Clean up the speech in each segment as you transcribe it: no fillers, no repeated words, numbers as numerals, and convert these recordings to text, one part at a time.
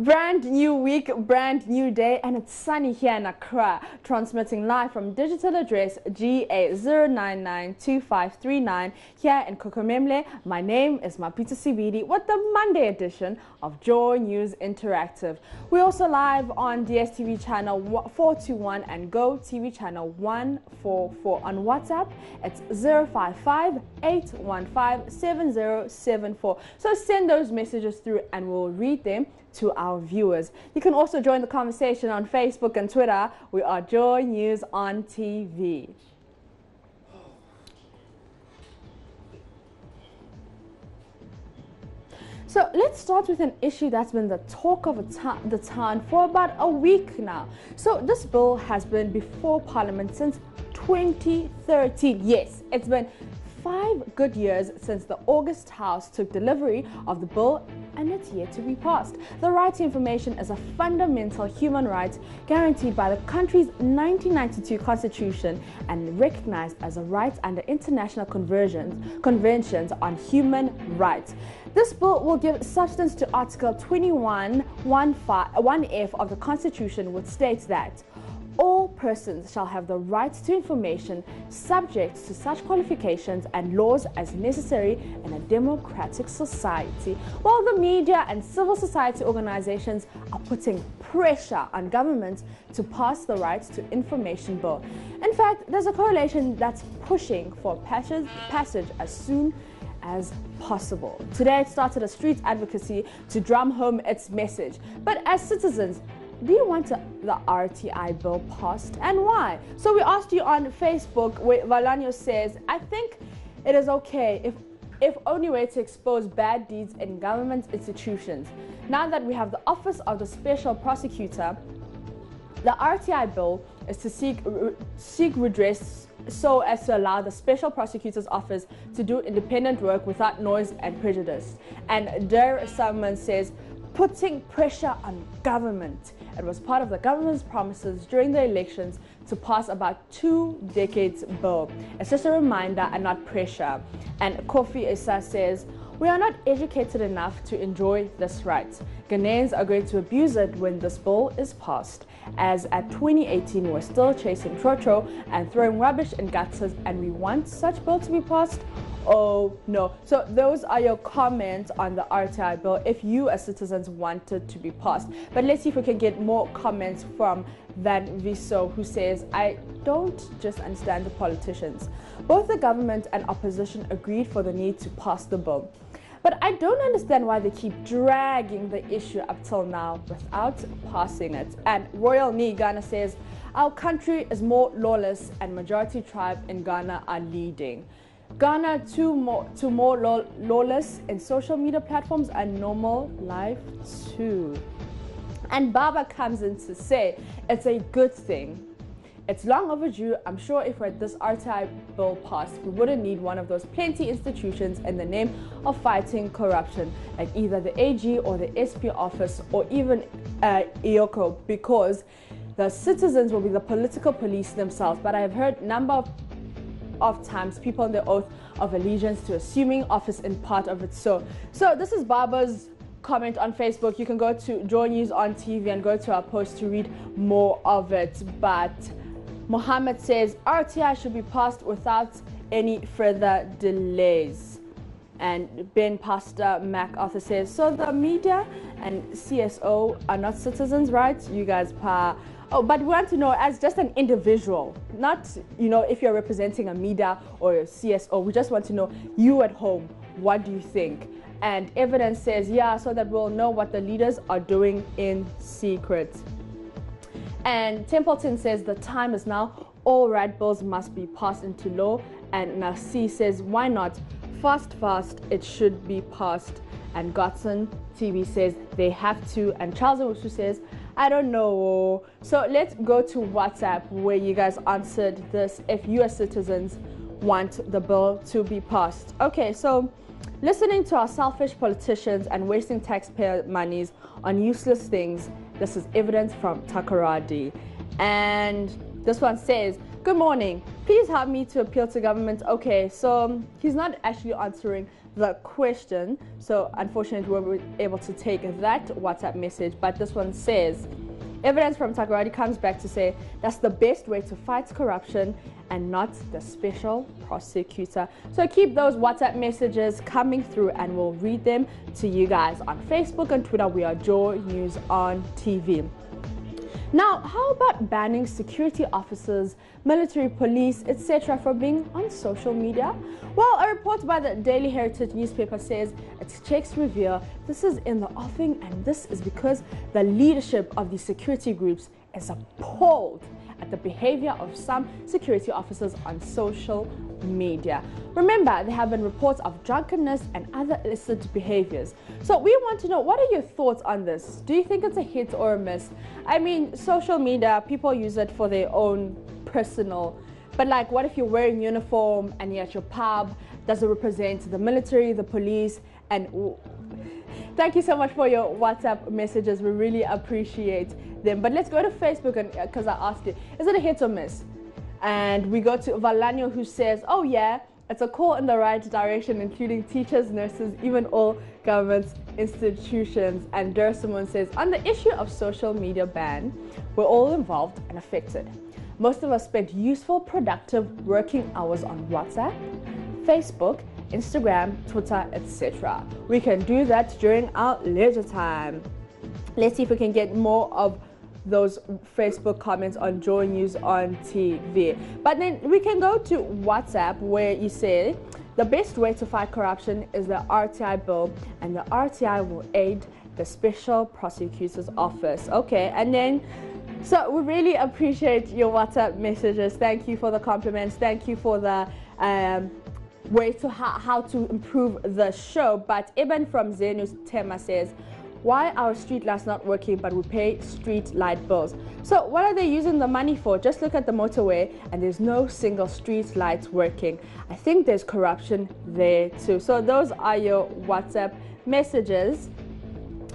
Brand new week, brand new day, and it's sunny here in Accra, transmitting live from digital address GA0992539 here in Kokomemle. My name is Mapita Sibidi with the Monday edition of Joy News Interactive. We're also live on DSTV channel 421 and Go TV channel 144. On WhatsApp, it's 055-815-7074. So send those messages through and we'll read them to our viewers. You can also join the conversation on Facebook and Twitter. We are Joy News on TV. So let's start with an issue that's been the talk of the town for about a week now. So this bill has been before Parliament since 2013. Yes, it's been 5 good years since the August House took delivery of the bill, and it's yet to be passed. The right to information is a fundamental human right guaranteed by the country's 1992 Constitution and recognized as a right under international conventions on human rights. This bill will give substance to Article 21(1)(f) of the Constitution, which states that all persons shall have the right to information subject to such qualifications and laws as necessary in a democratic society. While the media and civil society organizations are putting pressure on government to pass the Right to Information Bill. In fact, there's a coalition that's pushing for passage as soon as possible. Today it started a street advocacy to drum home its message. But as citizens, do you want the RTI bill passed, and why? So we asked you on Facebook, where Valanyo says, I think it is okay if only way to expose bad deeds in government institutions. Now that we have the Office of the Special Prosecutor, the RTI bill is to seek redress so as to allow the Special Prosecutor's Office to do independent work without noise and prejudice. And Dar Salman says, putting pressure on government. It was part of the government's promises during the elections to pass about 2 decades bill. It's just a reminder and not pressure. And Kofi Issa says, we are not educated enough to enjoy this right. Ghanaians are going to abuse it when this bill is passed. As at 2018, we're still chasing trotro and throwing rubbish in gutters, and we want such bill to be passed? Oh no. So those are your comments on the RTI bill if you as citizens want it to be passed. But let's see if we can get more comments from Van Viso, who says, I don't just understand the politicians. Both the government and opposition agreed for the need to pass the bill. But I don't understand why they keep dragging the issue up till now without passing it. And Royal Ni Ghana says, our country is more lawless and majority tribe in Ghana are leading. Ghana to more lawless in social media platforms and normal life too. And Baba comes in to say it's a good thing. It's long overdue. I'm sure if we had this RTI bill passed, we wouldn't need one of those plenty institutions in the name of fighting corruption, like either the AG or the SP office or even IOCO, because the citizens will be the political police themselves. But I have heard a number of times people on the oath of allegiance to assuming office in part of it. So this is Baba's comment on Facebook. You can go to Joy News on TV and go to our post to read more of it. But Mohammed says RTI should be passed without any further delays. And Ben Pastor MacArthur says, so the media and CSO are not citizens' rights? You guys Oh, but we want to know as just an individual, not, if you're representing a media or a CSO. We just want to know, you at home, what do you think? And Evidence says, yeah, so that we'll know what the leaders are doing in secret. And Templeton says, the time is now. All right bills must be passed into law. And Nasi says, why not? Fast, it should be passed. And Godson TV says, they have to. And Charles Owusu says, I don't know. So let's go to WhatsApp, where you guys answered this if you as citizens want the bill to be passed. Okay, so listening to our selfish politicians and wasting taxpayer monies on useless things, this is evidence from Takoradi. And this one says, Good morning. Please help me to appeal to government. Okay, so he's not actually answering the question. So unfortunately, we weren't able to take that WhatsApp message. But this one says, evidence from Takoradi comes back to say that's the best way to fight corruption and not the special prosecutor. So keep those WhatsApp messages coming through and we'll read them to you guys on Facebook and Twitter. We are Joy News on TV. Now, how about banning security officers, military, police, etc. from being on social media? Well, a report by the Daily Heritage newspaper says its checks reveal this is in the offing, and this is because the leadership of the security groups is appalled at the behavior of some security officers on social media. Remember, there have been reports of drunkenness and other illicit behaviors. So we want to know, what are your thoughts on this? Do you think it's a hit or a miss? I mean, social media, people use it for their own personal, but like, what if you're wearing uniform and you're at your pub? Does it represent the military, the police, and thank you so much for your WhatsApp messages. We really appreciate them. But let's go to Facebook, and because I asked you, is it a hit or miss? And we go to Valanyo, who says, oh yeah, it's a call in the right direction, including teachers, nurses, even all government institutions. And Dursimon says, on the issue of social media ban, we're all involved and affected. Most of us spend useful, productive working hours on WhatsApp, Facebook, Instagram, Twitter, etc. We can do that during our leisure time. Let's see if we can get more of those Facebook comments on Joy News on TV. But then we can go to WhatsApp, where you say the best way to fight corruption is the RTI bill, and the RTI will aid the Special Prosecutor's Office. Okay, and then so we really appreciate your WhatsApp messages. Thank you for the compliments. Thank you for the way to how to improve the show. But Eben from Zenus Tema says, why are street lights not working but we pay street light bills? So what are they using the money for? Just look at the motorway and there's no single street light working. I think there's corruption there too. So those are your WhatsApp messages.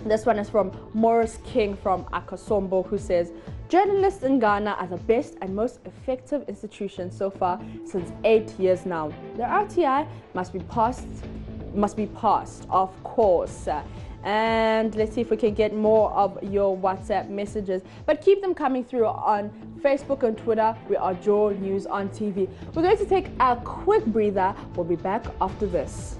This one is from Morris King from Akosombo, who says, journalists in Ghana are the best and most effective institution so far since 8 years now. The RTI must be passed, of course. And let's see if we can get more of your WhatsApp messages, but keep them coming through on Facebook and Twitter. We are Joy News on TV. We're going to take a quick breather. We'll be back after this.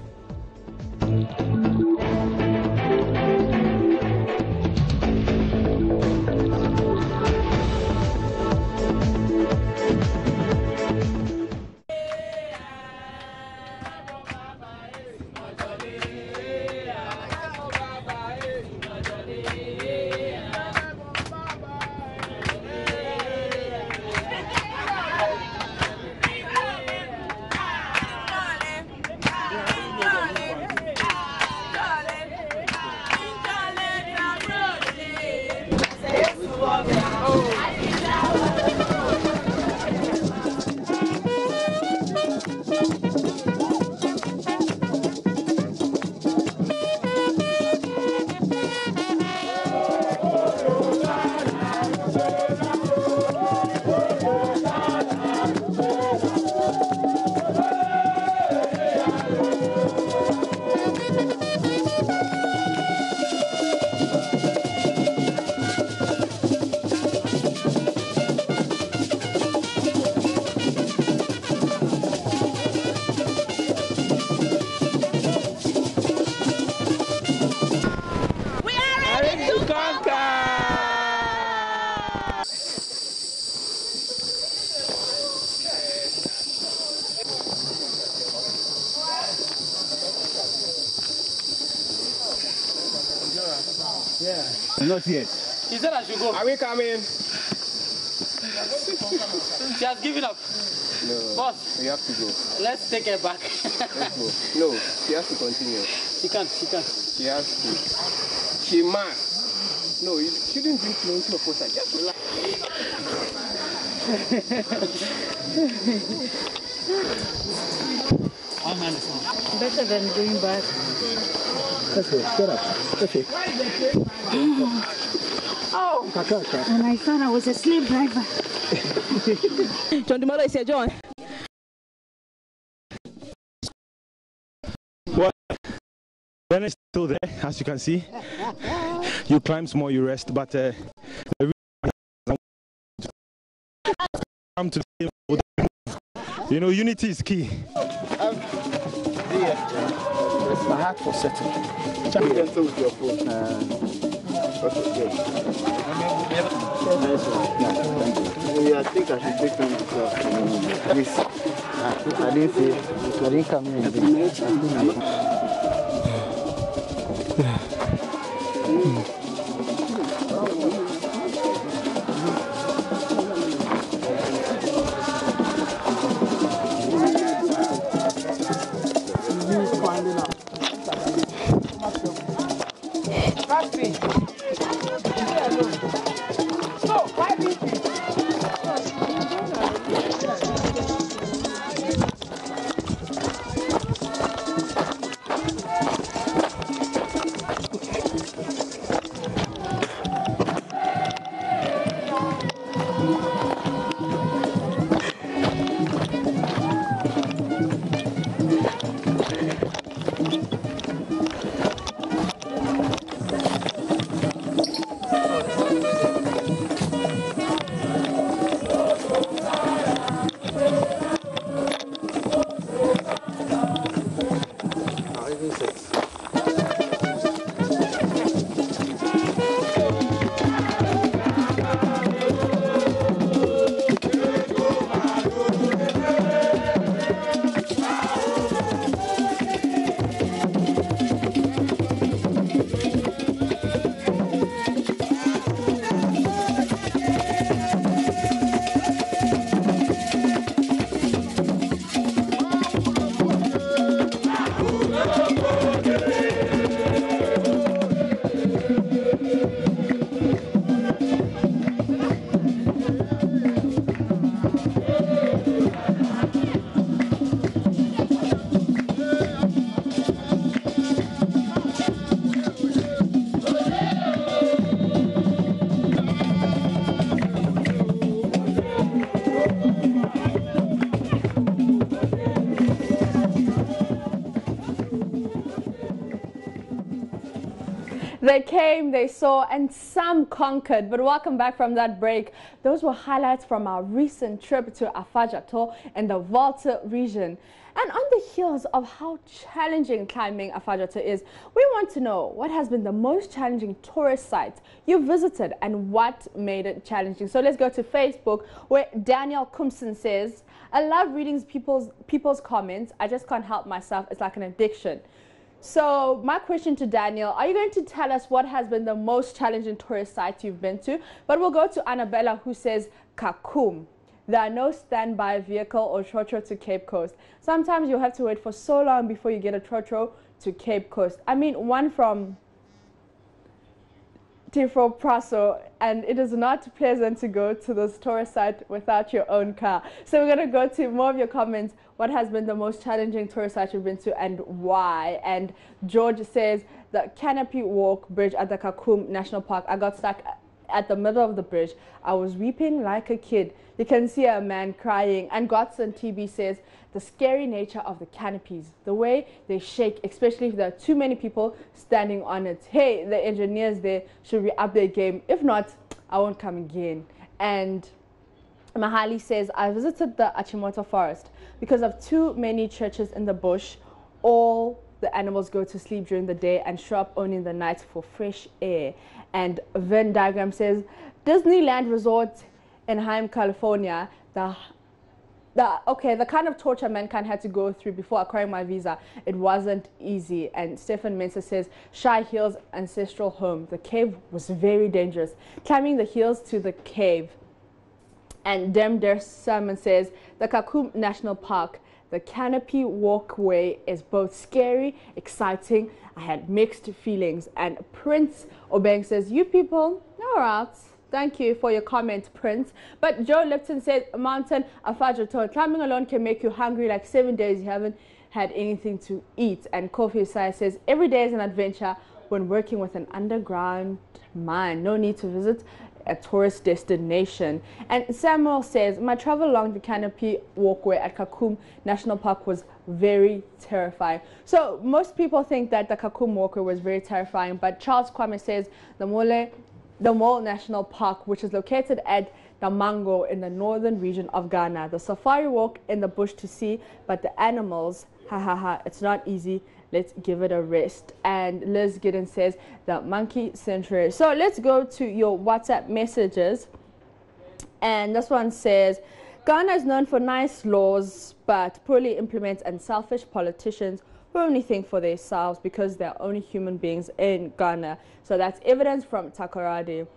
Yeah. Not yet. He said I should go. Are we coming? She has given up. No. Boss. We have to go. Let's take her back. Let's go. No, she has to continue. She can't. She has to. She must. No, you shouldn't drink plenty of water. Just relax. Better than going back. Okay, get up. Okay. Oh, and I thought I was a slave driver. John Dumalo is here, John. Well, Ben is still there, as you can see. You climb small, you rest, but come to the, you know, unity is key. My heart was settled. Check with your phone. Yeah, I think I should take time to talk. Please. I didn't say, I didn't come in. They came, they saw, and some conquered. But welcome back from that break. Those were highlights from our recent trip to Afadjato in the Volta region. And on the heels of how challenging climbing Afadjato is, we want to know what has been the most challenging tourist site you visited and what made it challenging. So let's go to Facebook, where Daniel Kumson says, I love reading people's comments. I just can't help myself. It's like an addiction. So my question to Daniel, are you going to tell us what has been the most challenging tourist site you've been to? But we'll go to Annabella, who says Kakum. There are no standby vehicle or trotro to Cape Coast. Sometimes you'll have to wait for so long before you get a trotro to Cape Coast. I mean, one from Tifo Praso, and it is not pleasant to go to this tourist site without your own car. So we're going to go to more of your comments. What has been the most challenging tourist site you've been to and why? And George says the Canopy Walk Bridge at the Kakum National Park. I got stuck at the middle of the bridge. I was weeping like a kid. You can see a man crying. And Godson TB says the scary nature of the canopies, the way they shake, especially if there are too many people standing on it. Hey, the engineers there should re-up their game. If not, I won't come again. And Mahali says, I visited the Achimota forest because of too many churches in the bush. All the animals go to sleep during the day and show up only in the night for fresh air. And Venn Diagram says, Disneyland Resort in Haim, California, the kind of torture mankind had to go through before acquiring my visa, it wasn't easy. And Stefan Mensa says, Shy Hills Ancestral Home, the cave was very dangerous. Climbing the hills to the cave. And Dem Der Sermon says, the Kakum National Park, the Canopy Walkway is both scary, exciting. I had mixed feelings. And Prince Obeng says, you people, all right. Thank you for your comment, Prince. But Joe Lipton says, Mountain Afadjato, climbing alone can make you hungry like 7 days you haven't had anything to eat. And Kofi Isai says, every day is an adventure. when working with an underground mine. No need to visit a tourist destination. And Samuel says, my travel along the canopy walkway at Kakum National Park was very terrifying. So most people think that the Kakum walkway was very terrifying, but Charles Kwame says the Mole National Park, which is located at Damango in the northern region of Ghana. The safari walk in the bush to see, but the animals, it's not easy. Let's give it a rest. And Liz Giddens says the monkey sanctuary. So let's go to your WhatsApp messages. And this one says, Ghana is known for nice laws, but poorly implemented and selfish politicians who only think for themselves because they're only human beings in Ghana. So that's evidence from Takoradi.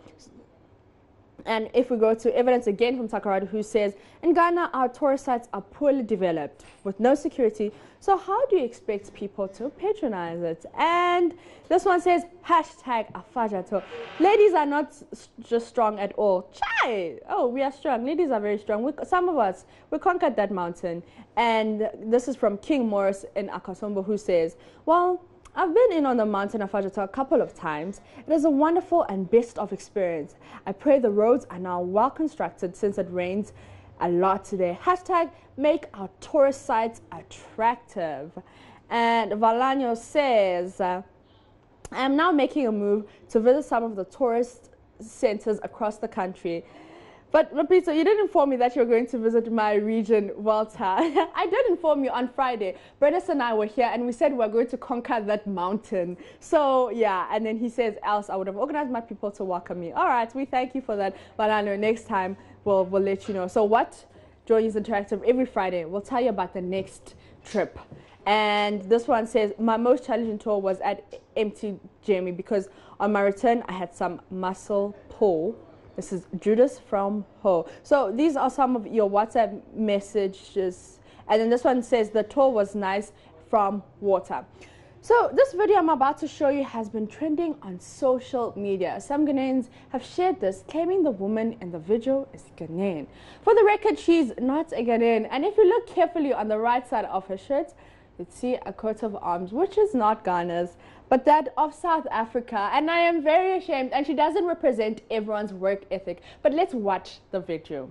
And if we go to evidence again from Takoradi, who says, in Ghana, our tourist sites are poorly developed with no security. So how do you expect people to patronize it? And this one says, hashtag Afajato. Ladies are not just strong at all. Chai! Oh, we are strong. Ladies are very strong. Some of us, we conquered that mountain. And this is from King Morris in Akosombo, who says, well, I've been in on the mountain of Afajato a couple of times. It is a wonderful and best of experience. I pray the roads are now well constructed since it rains a lot today. Hashtag make our tourist sites attractive. And Valano says, I am now making a move to visit some of the tourist centers across the country. But Rapito, you didn't inform me that you're going to visit my region, Walter. I did inform you on Friday. Brennis and I were here and we said we were going to conquer that mountain. So yeah, and then he says, else I would have organized my people to welcome me. All right, we thank you for that. But I know next time we'll let you know. So what? Joy News Interactive every Friday. We'll tell you about the next trip. And this one says, my most challenging tour was at Empty Jamie because on my return I had some muscle pull. This is Judas from Ho. So these are some of your WhatsApp messages. And then this one says the tour was nice from Water. So this video I'm about to show you has been trending on social media. Some Ghanaians have shared this, claiming the woman in the video is Ghanaian. For the record, she's not a Ghanaian. And if you look carefully on the right side of her shirt, you'd see a coat of arms, which is not Ghana's, but that of South Africa. And I am very ashamed, and she doesn't represent everyone's work ethic. But let's watch the video.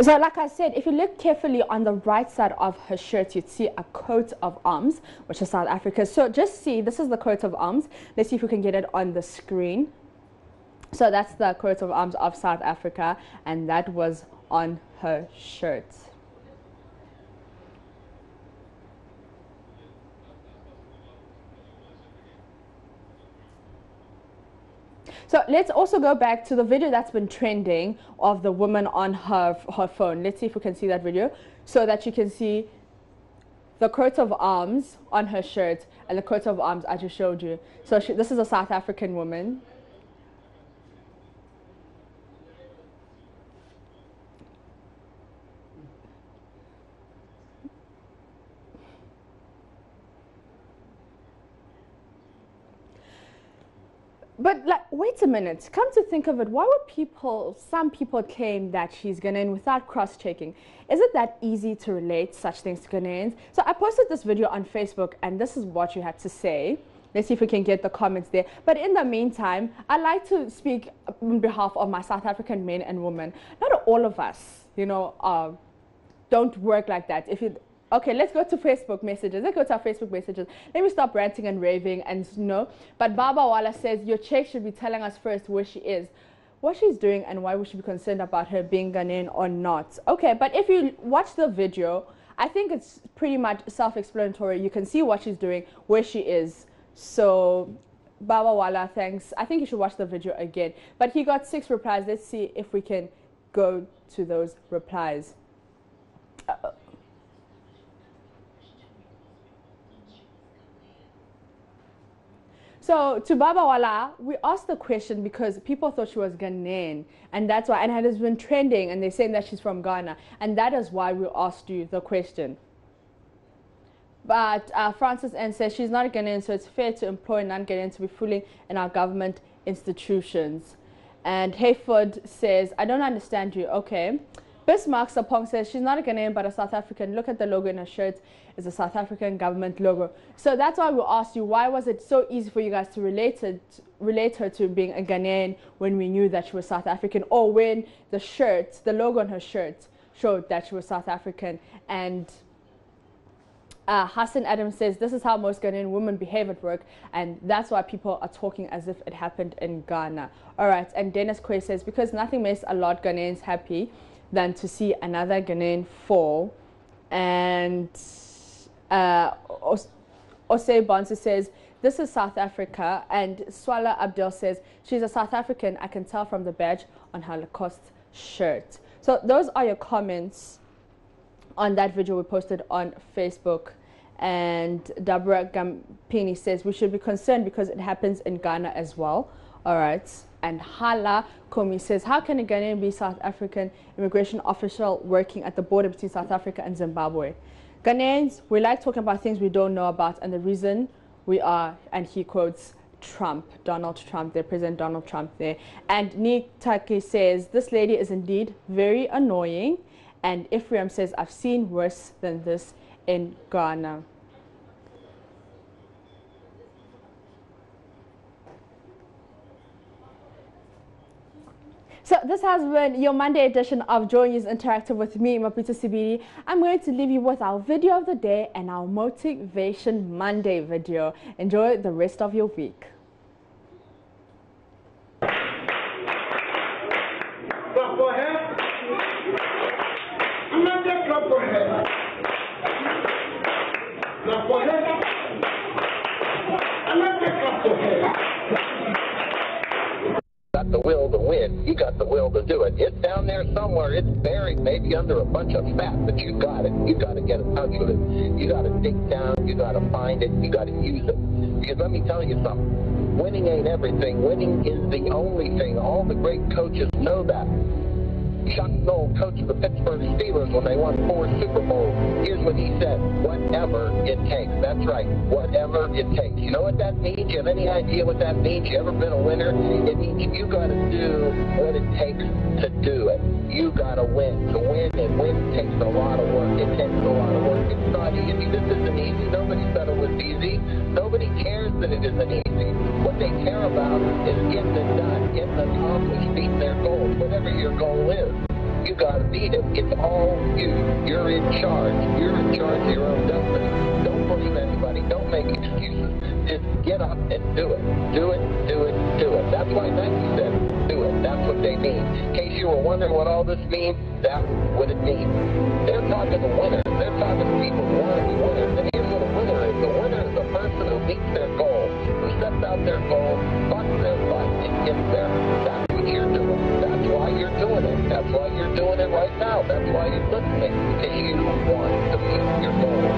So like I said, if you look carefully on the right side of her shirt, you'd see a coat of arms, which is South Africa. So just see, this is the coat of arms. Let's see if we can get it on the screen. So that's the coat of arms of South Africa, and that was on her shirt. So let's also go back to the video that's been trending of the woman on her phone. Let's see if we can see that video so that you can see the coat of arms on her shirt and the coat of arms I just showed you. So this is a South African woman. But like, wait a minute, come to think of it, why would some people claim that she's Ghanaian without cross-checking? Is it that easy to relate such things to Ghanaians? So I posted this video on Facebook and this is what you had to say. Let's see if we can get the comments there. But in the meantime, I'd like to speak on behalf of my South African men and women. Not all of us, don't work like that. Okay, let's go to Facebook messages. Let's go to our Facebook messages. Let me stop ranting and raving and But Baba Wala says, your chick should be telling us first where she is, what she's doing, and why we should be concerned about her being Ghanaian or not. Okay, but if you watch the video, I think it's pretty much self-explanatory. You can see what she's doing, where she is. So, Baba Wala, thanks. I think you should watch the video again. But he got 6 replies. Let's see if we can go to those replies. So to Baba Wala, we asked the question because people thought she was Ghanaian, and that's why, and it has been trending, and they're saying that she's from Ghana, and that is why we asked you the question. But Francis N says she's not a Ghanaian, so it's fair to employ non-Ghanaians to be fooling in our government institutions. And Hayford says, I don't understand you. Okay. Bismarck Sapong says she's not a Ghanaian but a South African. Look at the logo in her shirt. It's a South African government logo. So that's why we asked you, why was it so easy for you guys to relate her to being a Ghanaian when we knew that she was South African, or when the logo on her shirt showed that she was South African? And Hassan Adams says this is how most Ghanaian women behave at work, and that's why people are talking as if it happened in Ghana. All right, and Dennis Quay says because nothing makes a lot Ghanaians happy than to see another Ghanaian fall. And Osei Bonsu says this is South Africa, and Swala Abdel says she's a South African, I can tell from the badge on her Lacoste shirt. So those are your comments on that video we posted on Facebook. And Deborah Gampini says we should be concerned because it happens in Ghana as well. All right. And Hala Komi says, how can a Ghanaian be South African immigration official working at the border between South Africa and Zimbabwe? Ghanaians, we like talking about things we don't know about, and the reason we are, and he quotes Donald Trump there, President Donald Trump there. And Nick Taki says, this lady is indeed very annoying. And Ephraim says, I've seen worse than this in Ghana. So this has been your Monday edition of Joy News Interactive with me, Mapito Sibidi. I'm going to leave you with our video of the day and our Motivation Monday video. Enjoy the rest of your week. Clap for her. I'm not just clap for her. Clap for her. I'm not just clap for her. Got the will to win. You got the will to do it. It's down there somewhere. It's buried maybe under a bunch of fat, but you got it. You got to get in touch with it. You got to dig down. You got to find it. You got to use it. Because let me tell you something. Winning ain't everything. Winning is the only thing. All the great coaches know that. Chuck Noll coached the Pittsburgh Steelers when they won 4 Super Bowls. Here's what he said: whatever it takes. That's right, whatever it takes. You know what that means? You have any idea what that means? You ever been a winner? It means you got to do what it takes to do it. You got to win. To win, and win takes a lot of work. It takes a lot of work. It's not easy. This isn't easy. Nobody said it was easy. Nobody cares that it isn't easy. What they care about is getting it done, getting accomplished, beating their goals, whatever your goal is. You gotta beat it. It's all you. You're in charge. You're in charge of your own destiny. Don't believe anybody. Don't make excuses. Just get up and do it. Do it, do it, do it. That's why Nike said, do it. That's what they mean. In case you were wondering what all this means, that's what it means. They're talking to winners. They're talking to people who want to be winners. And here's what a winner is. A winner is a person who meets their goal, who sets out their goal, busts their butt, and gets there. That's what you're doing. That's why you're doing it. That's why you're doing it right now. That's why you're listening, because you want to meet your goal.